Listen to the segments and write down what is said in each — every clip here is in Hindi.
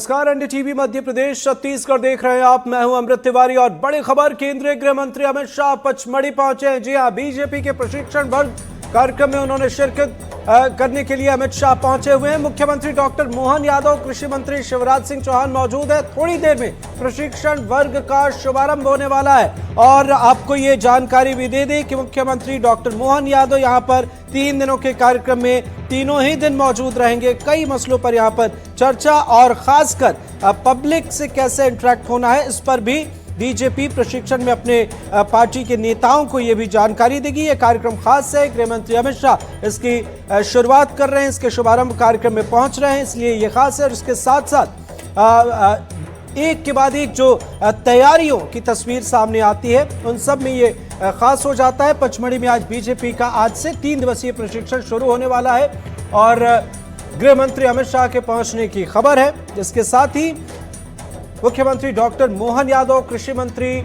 नमस्कार, एनडीटीवी मध्य प्रदेश छत्तीसगढ़ देख रहे हैं आप। मैं हूं अमृत तिवारी और बड़ी खबर, केंद्रीय गृह मंत्री अमित शाह पचमढ़ी पहुंचे हैं। जी हां, बीजेपी के प्रशिक्षण वर्ग कार्यक्रम में उन्होंने शिरकत करने के लिए अमित शाह पहुंचे हुए हैं। मुख्यमंत्री डॉक्टर मोहन यादव, कृषि मंत्री शिवराज सिंह चौहान मौजूद है। थोड़ी देर में प्रशिक्षण वर्ग का शुभारंभ होने वाला है और आपको ये जानकारी भी दे दें कि मुख्यमंत्री डॉक्टर मोहन यादव यहां पर 3 दिनों के कार्यक्रम में तीनों ही दिन मौजूद रहेंगे। कई मसलों पर यहां पर चर्चा और खासकर पब्लिक से कैसे इंटरेक्ट होना है, इस पर भी बीजेपी प्रशिक्षण में अपने पार्टी के नेताओं को यह भी जानकारी देगी। यह कार्यक्रम खास है, गृह मंत्री अमित शाह इसकी शुरुआत कर रहे हैं, इसके शुभारंभ कार्यक्रम में पहुंच रहे हैं, इसलिए यह खास है। और इसके साथ साथ एक के बाद एक जो तैयारियों की तस्वीर सामने आती है, उन सब में ये खास हो जाता है। पचमढ़ी में आज बीजेपी का आज से 3 दिवसीय प्रशिक्षण शुरू होने वाला है और गृह मंत्री अमित शाह के पहुंचने की खबर है। इसके साथ ही मुख्यमंत्री डॉक्टर मोहन यादव, कृषि मंत्री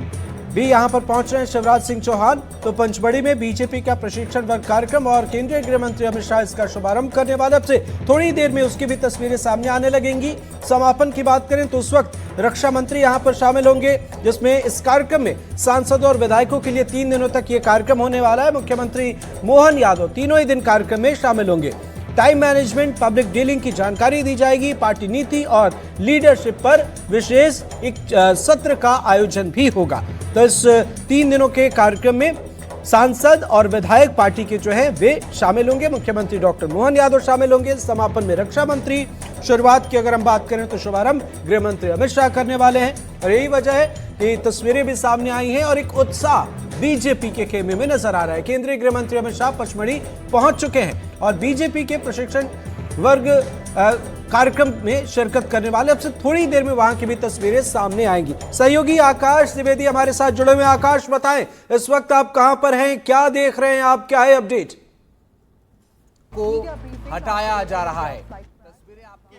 भी यहां पर पहुंच रहे हैं, शिवराज सिंह चौहान। तो पंचमढ़ी में बीजेपी का प्रशिक्षण वर्ग कार्यक्रम और केंद्रीय गृह मंत्री अमित शाह इसका शुभारंभ करने वाले। अब से थोड़ी देर में उसकी भी तस्वीरें सामने आने लगेंगी। समापन की बात करें तो उस वक्त रक्षा मंत्री यहां पर शामिल होंगे, जिसमें इस कार्यक्रम में सांसदों और विधायकों के लिए 3 दिनों तक ये कार्यक्रम होने वाला है। मुख्यमंत्री मोहन यादव तीनों ही दिन कार्यक्रम में शामिल होंगे। टाइम मैनेजमेंट, पब्लिक डीलिंग की जानकारी दी जाएगी। पार्टी नीति और लीडरशिप पर विशेष एक सत्र का आयोजन भी होगा। तो इस 3 दिनों के कार्यक्रम में सांसद और विधायक पार्टी के जो है वे शामिल होंगे। मुख्यमंत्री डॉक्टर मोहन यादव शामिल होंगे। समापन में रक्षा मंत्री, शुरुआत की अगर हम बात करें तो शुभारंभ गृह मंत्री अमित शाह करने वाले हैं। और यही वजह है कि तस्वीरें भी सामने आई हैं और एक उत्साह बीजेपी के खेमे में नजर आ रहा है। केंद्रीय गृह मंत्री अमित शाह पचमढ़ी पहुंच चुके हैं और बीजेपी के प्रशिक्षण वर्ग कार्यक्रम में शिरकत करने वाले। अब से थोड़ी देर में वहां की भी तस्वीरें सामने आएंगी। सहयोगी आकाश द्विवेदी हमारे साथ जुड़े हुए। आकाश, बताएं इस वक्त आप कहां पर हैं, क्या देख रहे हैं आप, क्या है अपडेट? को हटाया जा रहा है।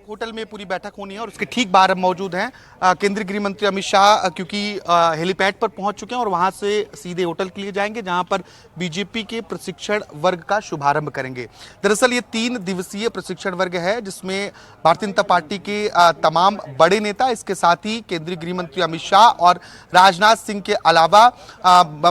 होटल में पूरी बैठक होनी है और उसके ठीक बाहर हम मौजूद हैं। केंद्रीय गृह मंत्री अमित शाह क्योंकि हेलीपैड पर पहुंच चुके हैं और वहां से सीधे होटल के लिए जाएंगे, जहां पर बीजेपी के प्रशिक्षण वर्ग का शुभारंभ करेंगे। दरअसल ये 3 दिवसीय प्रशिक्षण वर्ग है, जिसमें भारतीय जनता पार्टी के तमाम बड़े नेता, इसके साथ ही केंद्रीय गृह मंत्री अमित शाह और राजनाथ सिंह के अलावा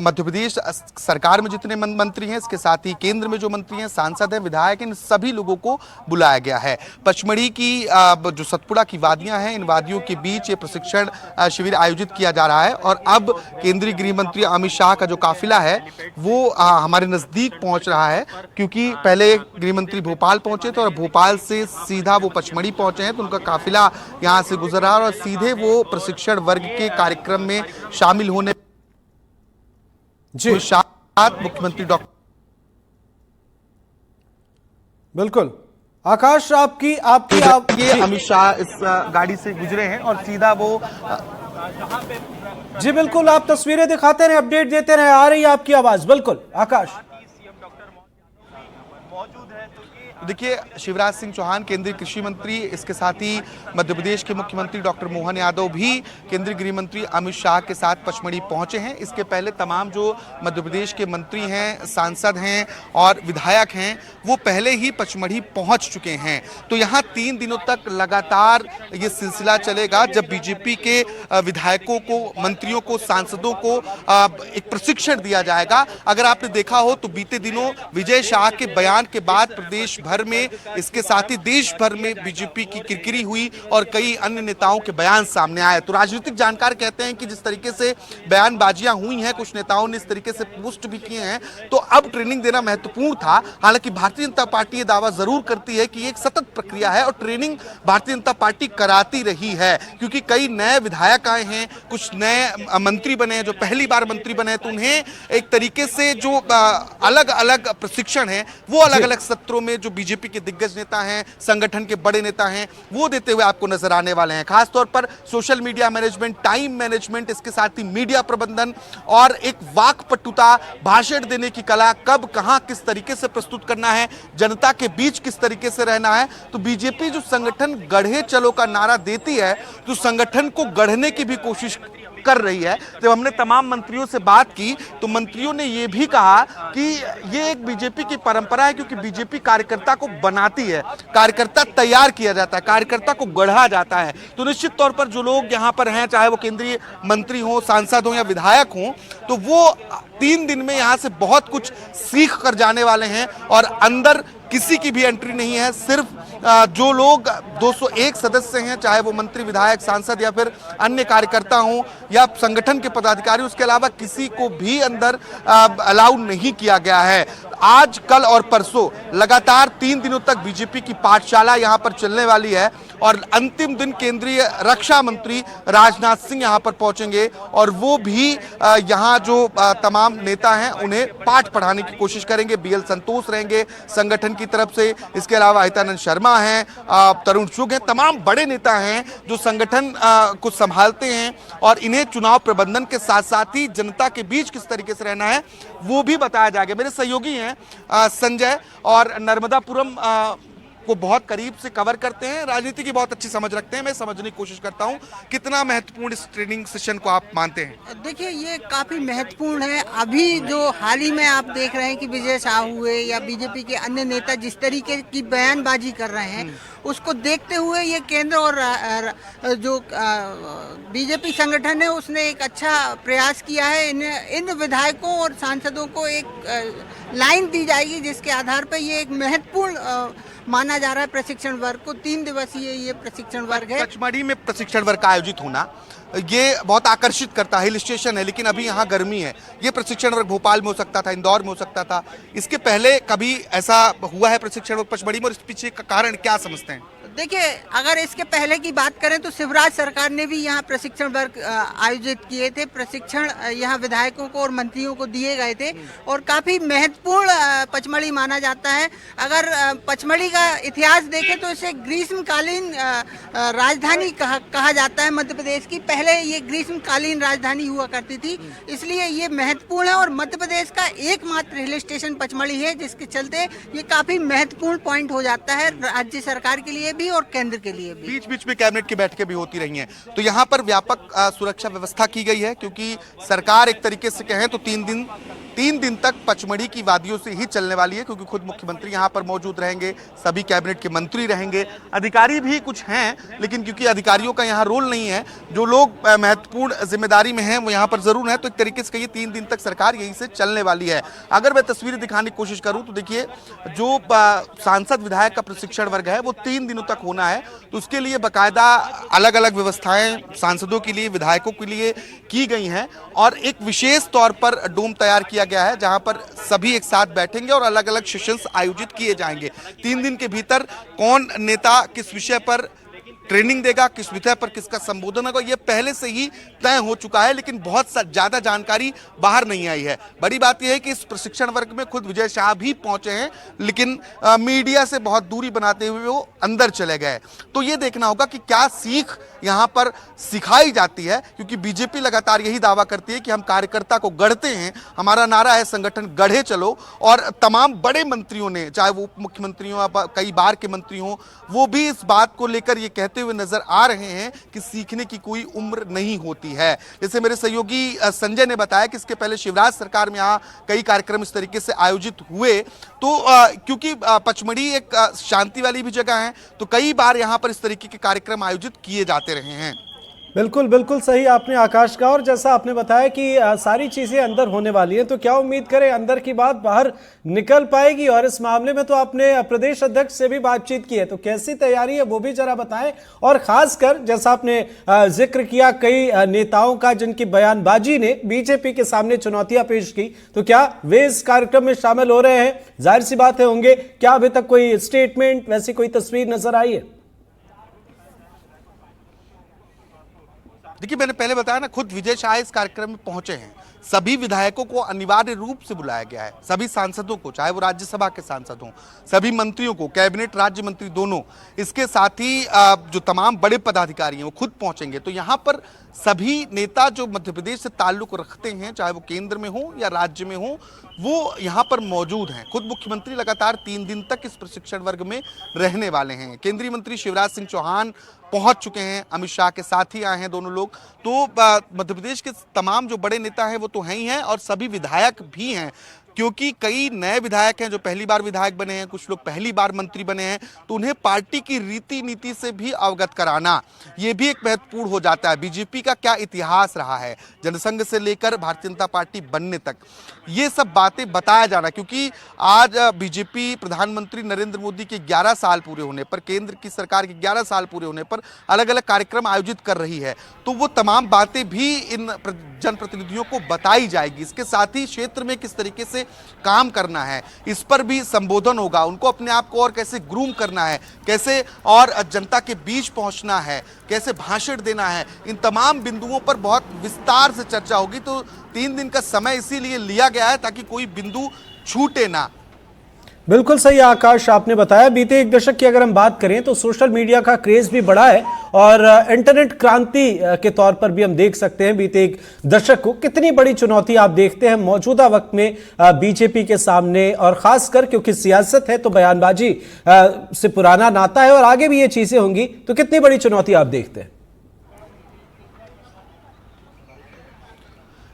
मध्य प्रदेश सरकार में जितने मंत्री हैं, इसके साथ ही केंद्र में जो मंत्री हैं, सांसद हैं, विधायक हैं, इन सभी लोगों को बुलाया गया है। पचमढ़ी की जो सतपुड़ा की वादियां हैं, इन वादियों के बीच ये प्रशिक्षण शिविर आयोजित किया जा रहा है। और अब केंद्रीय गृह मंत्री अमित शाह का जो काफिला है वो हमारे नजदीक पहुंच रहा है, क्योंकि पहले गृह मंत्री भोपाल पहुंचे थे और भोपाल से सीधा वो पचमढ़ी पहुंचे हैं। तो उनका काफिला यहां से गुजर रहा है और सीधे वो प्रशिक्षण वर्ग के कार्यक्रम में शामिल होने जी साथ मुख्यमंत्री डॉक्टर बिल्कुल आकाश, आपकी अमित शाह इस गाड़ी से गुजरे हैं और सीधा वो जी बिल्कुल, आप तस्वीरें दिखाते रहे, अपडेट देते रहे। आ रही है आपकी आवाज। बिल्कुल आकाश। देखिए, शिवराज सिंह चौहान केंद्रीय कृषि मंत्री, इसके साथ ही मध्य प्रदेश के मुख्यमंत्री डॉक्टर मोहन यादव भी केंद्रीय गृह मंत्री अमित शाह के साथ पचमढ़ी पहुंचे हैं। इसके पहले तमाम जो मध्य प्रदेश के मंत्री हैं, सांसद हैं और विधायक हैं, वो पहले ही पचमढ़ी पहुंच चुके हैं। तो यहाँ 3 दिनों तक लगातार ये सिलसिला चलेगा, जब बीजेपी के विधायकों को, मंत्रियों को, सांसदों को एक प्रशिक्षण दिया जाएगा। अगर आपने देखा हो तो बीते दिनों विजय शाह के बयान के बाद प्रदेश भर में, इसके साथ ही देश भर में बीजेपी की किरकिरी हुई और कई अन्य नेताओं के बयान सामने आए। तो राजनीतिक जानकार कहते हैं कि जिस तरीके से बयानबाजियां हुई हैं, कुछ नेताओं ने इस तरीके से पोस्ट भी किए हैं, तो अब ट्रेनिंग देना महत्वपूर्ण था। हालांकि भारतीय जनता पार्टी ये दावा जरूर करती है कि ये एक सतत प्रक्रिया है और ट्रेनिंग भारतीय जनता पार्टी कराती रही है, क्योंकि कई नए विधायक आए हैं, कुछ नए मंत्री बने हैं जो पहली बार मंत्री बने, तो उन्हें एक तरीके से जो अलग अलग प्रशिक्षण है वो अलग अलग सत्रों में जो बीजेपी के दिग्गज नेता हैं, संगठन के बड़े नेता हैं, वो देते हुए आपको नजर आने वाले हैं। खासतौर पर social media management, time management, इसके साथ ही मीडिया प्रबंधन और एक वाक्पटुता, भाषण देने की कला, कब कहां किस तरीके से प्रस्तुत करना है, जनता के बीच किस तरीके से रहना है। तो बीजेपी जो संगठन गढ़े चलो का नारा देती है, तो संगठन को गढ़ने की भी कोशिश कर रही है। जब हमने तमाम मंत्रियों से बात की तो मंत्रियों ने ये भी कहा कि ये एक बीजेपी की परंपरा है, क्योंकि बीजेपी कार्यकर्ता को बनाती है, कार्यकर्ता तैयार किया जाता है, कार्यकर्ता को गढ़ा जाता है। तो निश्चित तौर पर जो लोग यहाँ पर हैं, चाहे वो केंद्रीय मंत्री हो, सांसद हो या विधायक हो, तो वो 3 दिन में यहाँ से बहुत कुछ सीख कर जाने वाले हैं। और अंदर किसी की भी एंट्री नहीं है, सिर्फ जो लोग 201 सदस्य हैं, चाहे वो मंत्री, विधायक, सांसद या फिर अन्य कार्यकर्ता हों या संगठन के पदाधिकारी, उसके अलावा किसी को भी अंदर अलाउ नहीं किया गया है। आज, कल और परसों लगातार 3 दिनों तक बीजेपी की पाठशाला यहां पर चलने वाली है और अंतिम दिन केंद्रीय रक्षा मंत्री राजनाथ सिंह यहां पर पहुंचेंगे और वो भी यहां जो तमाम नेता हैं उन्हें पाठ पढ़ाने की कोशिश करेंगे। बीएल संतोष रहेंगे संगठन की तरफ से, इसके अलावा हितानंद शर्मा हैं, तरुण चुग हैं, तमाम बड़े नेता हैं जो संगठन को संभालते हैं और इन्हें चुनाव प्रबंधन के साथ साथ ही जनता के बीच किस तरीके से रहना है वो भी बताया जाएगा। मेरे सहयोगी हैं संजय और नर्मदापुरम को बहुत करीब से कवर करते हैं, राजनीति की बहुत अच्छी समझ रखते हैं। मैं समझने की कोशिश करता हूं कितना महत्वपूर्ण इस ट्रेनिंग सेशन को आप मानते हैं? देखिए, ये काफ़ी महत्वपूर्ण है। अभी जो हाल ही में आप देख रहे हैं कि विजय शाह हुए या बीजेपी के अन्य नेता जिस तरीके की बयानबाजी कर रहे हैं, उसको देखते हुए ये केंद्र और जो बीजेपी संगठन है उसने एक अच्छा प्रयास किया है। इन विधायकों और सांसदों को एक लाइन दी जाएगी जिसके आधार पर ये एक महत्वपूर्ण माना जा रहा है प्रशिक्षण वर्ग को। 3 दिवसीय ये प्रशिक्षण वर्ग है। पचमढ़ी में प्रशिक्षण वर्ग का आयोजित होना ये बहुत आकर्षित करता है। हिल स्टेशन है लेकिन अभी यहाँ गर्मी है। ये प्रशिक्षण वर्ग भोपाल में हो सकता था, इंदौर में हो सकता था। इसके पहले कभी ऐसा हुआ है प्रशिक्षण वर्ग पचमढ़ी में, और इस पीछे का कारण क्या समझते हैं? देखिए, अगर इसके पहले की बात करें तो शिवराज सरकार ने भी यहाँ प्रशिक्षण वर्ग आयोजित किए थे। प्रशिक्षण यहाँ विधायकों को और मंत्रियों को दिए गए थे और काफ़ी महत्वपूर्ण पचमढ़ी माना जाता है। अगर पचमढ़ी का इतिहास देखें तो इसे ग्रीष्मकालीन राजधानी कहा जाता है मध्य प्रदेश की। पहले ये ग्रीष्मकालीन राजधानी हुआ करती थी, इसलिए ये महत्वपूर्ण है। और मध्य प्रदेश का एकमात्र हिल स्टेशन पचमढ़ी है, जिसके चलते ये काफ़ी महत्वपूर्ण पॉइंट हो जाता है राज्य सरकार के लिए भी और केंद्र के लिए भी। बीच बीच में कैबिनेट की बैठकें भी होती रही हैं। तो यहाँ पर व्यापक सुरक्षा व्यवस्था की गई है, क्योंकि सरकार एक तरीके से कहें तो 3 दिन तक पचमढ़ी की वादियों से ही चलने वाली है, क्योंकि खुद मुख्यमंत्री यहाँ पर मौजूद रहेंगे, सभी कैबिनेट के मंत्री रहेंगे, अधिकारी भी कुछ हैं, लेकिन क्योंकि अधिकारियों का यहाँ रोल नहीं है, जो लोग महत्वपूर्ण जिम्मेदारी में हैं वो यहाँ पर जरूर हैं। तो एक तरीके से कहिए 3 दिन तक सरकार यहीं से चलने वाली है। अगर मैं तस्वीरें दिखाने की कोशिश करूँ तो देखिए, जो सांसद विधायक का प्रशिक्षण वर्ग है वो 3 दिनों तक होना है, तो उसके लिए बाकायदा अलग अलग व्यवस्थाएं सांसदों के लिए, विधायकों के लिए की गई हैं और एक विशेष तौर पर डोम तैयार किया गया है जहां पर सभी एक साथ बैठेंगे और अलग अलग सेशंस आयोजित किए जाएंगे। 3 दिन के भीतर कौन नेता किस विषय पर ट्रेनिंग देगा, किस विषय पर किसका संबोधन होगा, ये पहले से ही तय हो चुका है, लेकिन बहुत ज्यादा जानकारी बाहर नहीं आई है। बड़ी बात यह है कि इस प्रशिक्षण वर्ग में खुद विजय शाह भी पहुंचे हैं, लेकिन मीडिया से बहुत दूरी बनाते हुए वो अंदर चले गए। तो ये देखना होगा कि क्या सीख यहाँ पर सिखाई जाती है, क्योंकि बीजेपी लगातार यही दावा करती है कि हम कार्यकर्ता को गढ़ते हैं, हमारा नारा है संगठन गढ़े चलो। और तमाम बड़े मंत्रियों ने, चाहे वो उप मुख्यमंत्री हो या कई बार के मंत्री हों, वो भी इस बात को लेकर ये कहते हुए नजर आ रहे हैं कि सीखने की कोई उम्र नहीं होती है। जैसे मेरे सहयोगी संजय ने बताया कि इसके पहले शिवराज सरकार में यहाँ कई कार्यक्रम इस तरीके से आयोजित हुए, तो क्योंकि पचमढ़ी एक शांति वाली भी जगह है, तो कई बार यहाँ पर इस तरीके के कार्यक्रम आयोजित किए जाते रहे हैं। बिल्कुल बिल्कुल सही आपने आकाश का। और जैसा आपने बताया कि सारी चीज़ें अंदर होने वाली हैं, तो क्या उम्मीद करें अंदर की बात बाहर निकल पाएगी? और इस मामले में तो आपने प्रदेश अध्यक्ष से भी बातचीत की है, तो कैसी तैयारी है वो भी जरा बताएं। और खासकर जैसा आपने जिक्र किया कई नेताओं का जिनकी बयानबाजी ने बीजेपी के सामने चुनौतियां पेश की, तो क्या वे इस कार्यक्रम में शामिल हो रहे हैं? जाहिर सी बात है होंगे। क्या अभी तक कोई स्टेटमेंट, वैसी कोई तस्वीर नजर आई है? देखिए, मैंने पहले बताया ना, खुद विजय शाह इस कार्यक्रम में पहुंचे हैं। सभी विधायकों को अनिवार्य रूप से बुलाया गया है, सभी सांसदों को, चाहे वो राज्यसभा के सांसद हों, सभी मंत्रियों को, कैबिनेट राज्य मंत्री दोनों, इसके साथ ही जो तमाम बड़े पदाधिकारी हैं वो खुद पहुंचेंगे। तो यहाँ पर सभी नेता जो मध्य प्रदेश से ताल्लुक रखते हैं, चाहे वो केंद्र में हो या राज्य में हो, वो यहाँ पर मौजूद हैं। खुद मुख्यमंत्री लगातार 3 दिन तक इस प्रशिक्षण वर्ग में रहने वाले हैं। केंद्रीय मंत्री शिवराज सिंह चौहान पहुंच चुके हैं। अमित शाह के साथ ही आए हैं दोनों लोग। तो मध्य प्रदेश के तमाम जो बड़े नेता हैं वो तो हैं ही हैं, और सभी विधायक भी हैं, क्योंकि कई नए विधायक हैं जो पहली बार विधायक बने हैं, कुछ लोग पहली बार मंत्री बने हैं। तो उन्हें पार्टी की रीति नीति से भी अवगत कराना ये भी एक महत्वपूर्ण हो जाता है। बीजेपी का क्या इतिहास रहा है जनसंघ से लेकर भारतीय जनता पार्टी बनने तक, ये सब बातें बताया जाना, क्योंकि आज बीजेपी प्रधानमंत्री नरेंद्र मोदी के 11 साल पूरे होने पर, केंद्र की सरकार के 11 साल पूरे होने पर अलग अलग कार्यक्रम आयोजित कर रही है। तो वो तमाम बातें भी इन जनप्रतिनिधियों को बताई जाएगी। इसके साथ ही क्षेत्र में किस तरीके से काम करना है इस पर भी संबोधन होगा। उनको अपने आप को और कैसे ग्रूम करना है, कैसे और जनता के बीच पहुंचना है, कैसे भाषण देना है, इन तमाम बिंदुओं पर बहुत विस्तार से चर्चा होगी। तो 3 दिन का समय इसीलिए लिया गया है ताकि कोई बिंदु छूटे ना। बिल्कुल सही आकाश आपने बताया। बीते 1 दशक की अगर हम बात करें तो सोशल मीडिया का क्रेज भी बढ़ा है, और इंटरनेट क्रांति के तौर पर भी हम देख सकते हैं बीते 1 दशक को कितनी बड़ी चुनौती आप देखते हैं मौजूदा वक्त में बीजेपी के सामने, और खासकर क्योंकि सियासत है तो बयानबाजी से पुराना नाता है और आगे भी ये चीजें होंगी, तो कितनी बड़ी चुनौती आप देखते हैं?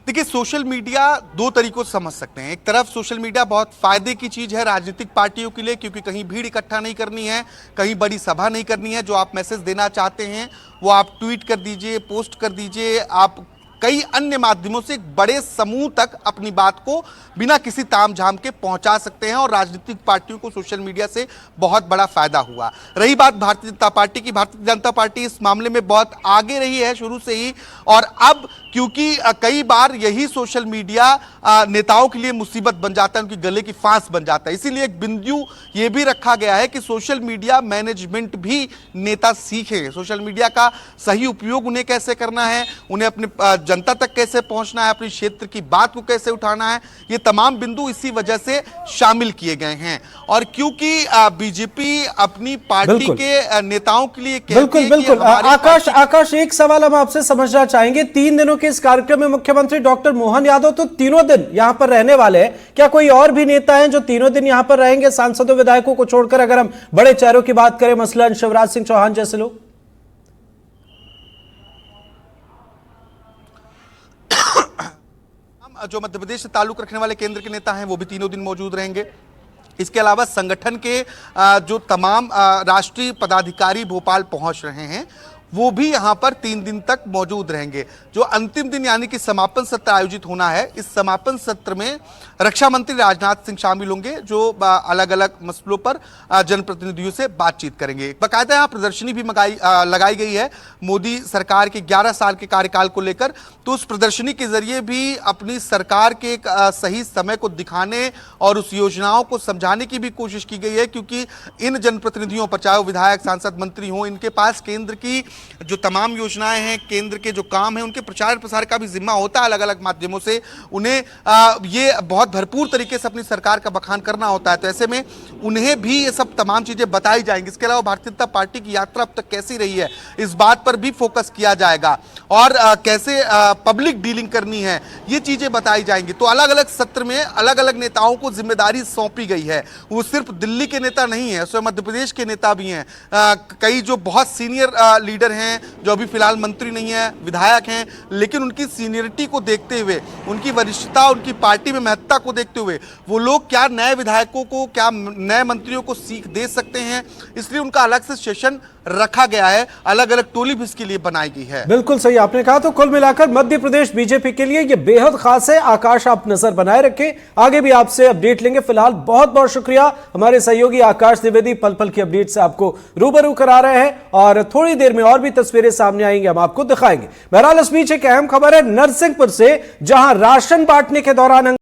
देखिए, सोशल मीडिया 2 तरीकों से समझ सकते हैं। एक तरफ सोशल मीडिया बहुत फायदे की चीज है राजनीतिक पार्टियों के लिए, क्योंकि कहीं भीड़ इकट्ठा नहीं करनी है, कहीं बड़ी सभा नहीं करनी है। जो आप मैसेज देना चाहते हैं वो आप ट्वीट कर दीजिए, पोस्ट कर दीजिए, आप कई अन्य माध्यमों से एक बड़े समूह तक अपनी बात को बिना किसी तामझाम के पहुंचा सकते हैं, और राजनीतिक पार्टियों को सोशल मीडिया से बहुत बड़ा फायदा हुआ। रही बात भारतीय जनता पार्टी की, भारतीय जनता पार्टी इस मामले में बहुत आगे रही है शुरू से ही, और अब क्योंकि कई बार यही सोशल मीडिया नेताओं के लिए मुसीबत बन जाता है, उनकी गले की फांस बन जाता है। इसीलिए एक बिंदु ये भी रखा गया है कि सोशल मीडिया मैनेजमेंट भी नेता सीखे। सोशल मीडिया का सही उपयोग उन्हें कैसे करना है, उन्हें अपने जनता तक कैसे पहुंचना है, अपने क्षेत्र की बात को कैसे उठाना है, ये तमाम बिंदु इसी वजह से शामिल किए गए हैं। और क्योंकि बीजेपी अपनी पार्टी के नेताओं के लिए बिल्कुल बिल्कुल आकाश एक सवाल हम आपसे समझना चाहेंगे। 3 दिनों के इस कार्यक्रम में मुख्यमंत्री डॉक्टर मोहन यादव तो तीनों दिन यहां पर रहने वाले हैं। क्या कोई और भी नेता हैं जो तीनों दिन यहां पर रहेंगे, सांसदों विधायकों को छोड़कर? अगर हम बड़े चेहरों की बात करें, मसलन शिवराज सिंह चौहान जैसे लोग। जो मध्य प्रदेश से ताल्लुक रखने वाले केंद्र के नेता हैं वो भी तीनों दिन मौजूद रहेंगे। इसके अलावा संगठन के जो तमाम राष्ट्रीय पदाधिकारी भोपाल पहुंच रहे हैं वो भी यहां पर 3 दिन तक मौजूद रहेंगे। जो अंतिम दिन यानी कि समापन सत्र आयोजित होना है, इस समापन सत्र में रक्षा मंत्री राजनाथ सिंह शामिल होंगे, जो अलग अलग मसलों पर जनप्रतिनिधियों से बातचीत करेंगे। बाकायदा यहाँ प्रदर्शनी भी लगाई गई है मोदी सरकार के 11 साल के कार्यकाल को लेकर। तो उस प्रदर्शनी के जरिए भी अपनी सरकार के एक सही समय को दिखाने और उस योजनाओं को समझाने की भी कोशिश की गई है, क्योंकि इन जनप्रतिनिधियों पर, चाहे वो विधायक, सांसद, मंत्री हों, इनके पास केंद्र की जो तमाम योजनाएं हैं, केंद्र के जो काम हैं, उनके प्रचार प्रसार का भी जिम्मा होता है। अलग अलग माध्यमों से उन्हें ये बहुत भरपूर तरीके से अपनी सरकार का बखान करना होता है। तो ऐसे में उन्हें भी ये सब तमाम चीजें बताई जाएंगी। इसके अलावा भारतीय जनता पार्टी की यात्रा अब तक कैसी रही है, इस बात पर भी फोकस किया जाएगा, और कैसे पब्लिक डीलिंग करनी है, ये चीजें बताई जाएंगी। तो अलग अलग सत्र में अलग अलग नेताओं को जिम्मेदारी सौंपी गई है। वो सिर्फ दिल्ली के नेता नहीं है, स्वयं मध्य प्रदेश के नेता भी हैं। कई जो बहुत सीनियर लीडर हैं, जो अभी फिलहाल मंत्री नहीं है, विधायक हैं, लेकिन उनकी सीनियरिटी को देखते हुए, उनकी वरिष्ठता, उनकी पार्टी में महत्ता को देखते हुए वो लोग क्या नए विधायकों को, क्या नए मंत्रियों को सीख दे सकते हैं, इसलिए उनका अलग से सेशन रखा गया है। अलग अलग टोली भी इसके लिए बनाई गई है। बिल्कुल सही आपने कहा। तो कुल मिलाकर मध्य प्रदेश बीजेपी के लिए ये बेहद खास है। आकाश, आप नजर बनाए रखें, आगे भी आपसे अपडेट लेंगे। फिलहाल बहुत बहुत शुक्रिया, हमारे सहयोगी आकाश द्विवेदी पल पल की अपडेट से आपको रूबरू करा रहे हैं, और थोड़ी देर में और भी तस्वीरें सामने आएंगी, हम आपको दिखाएंगे। बहरहाल इस बीच एक अहम खबर है नरसिंहपुर से, जहां राशन बांटने के दौरान